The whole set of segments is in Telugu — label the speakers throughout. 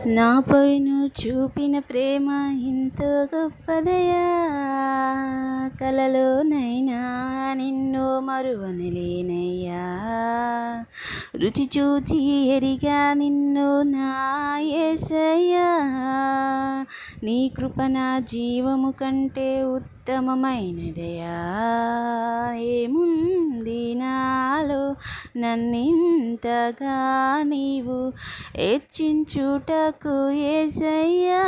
Speaker 1: నాపై నువ్వు చూపిన ప్రేమ ఎంతో గొప్పదయా, కలలోనైనా నిన్ను మరువనలేనయ్యా. రుచి చూచి ఎరిగా నిన్ను నా యేసయ్యా. నీ కృప నా జీవము కంటే ఉత్తమమైనదయా. ఏముంది నాలో నన్నింతగా నీవు హెచ్చించుటకు యేసయ్యా.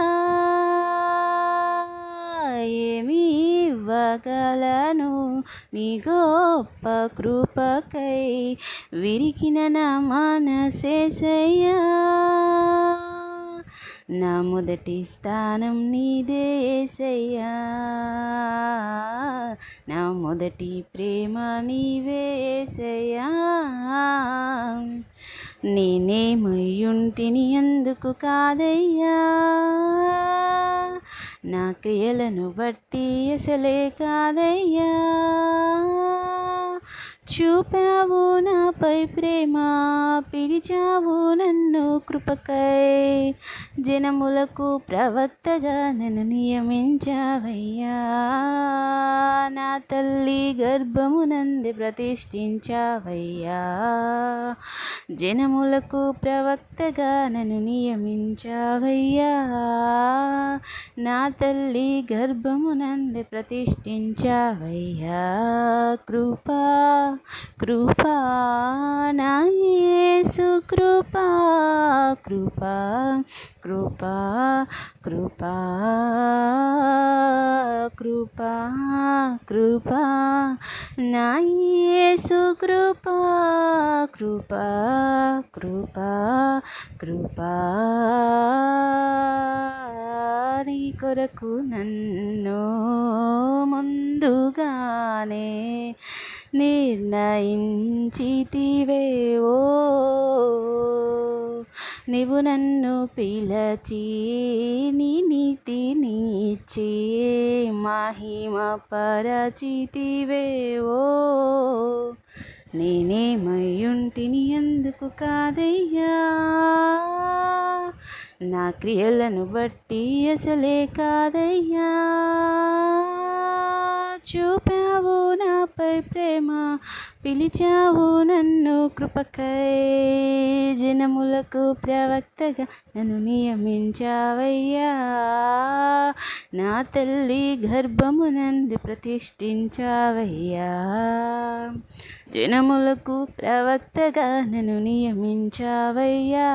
Speaker 1: ఏమి ఇవ్వగలను నీ గొప్ప కృపకై విరిగిన నా మనసేసయ్యా. నా మొదటి స్థానం నీదే యేసయ్యా. నా మొదటి ప్రేమ నీవే యేసయ్యా. నేనేమయ్యుంటిని ఎందుకు కాదయ్యా, నా క్రియలను బట్టి అసలే కాదయ్యా. చూపావు నాపై ప్రేమ, పిలిచావు నన్ను కృపకై, జనములకు ప్రవక్తగా నన్ను నియమించావయ్యా. నా తల్లి గర్భమునందు ప్రతిష్ఠించావయ్యా. జనములకు ప్రవక్తగా నన్ను నియమించావయ్యా. నా తల్లి గర్భమునందు ప్రతిష్ఠించావయ్యా. కృపా కృపా నా యేసు కృపా, కృపా కృపా కృపా కృపా కృపా నా యేసు కృపా, కృపా కృపా కృపా. నీ కొరకు నన్ను ముందుగానే నిర్ణయించితివే ఓ. నీవు నన్ను పిలచి నీ నీతినిచ్చి మహిమ పరచితివే ఓ. నేనేమయ్యుంటిని ఎందుకు కాదయ్యా, నా క్రియలను బట్టి అసలే కాదయ్యా. చూపావు నాపై ప్రేమ, పిలిచావు నన్ను కృపకై, జనములకు ప్రవక్తగా నన్ను నియమించావయ్యా. నా తల్లి గర్భమునందు ప్రతిష్ఠించావయ్యా. జనములకు ప్రవక్తగా నన్ను నియమించావయ్యా.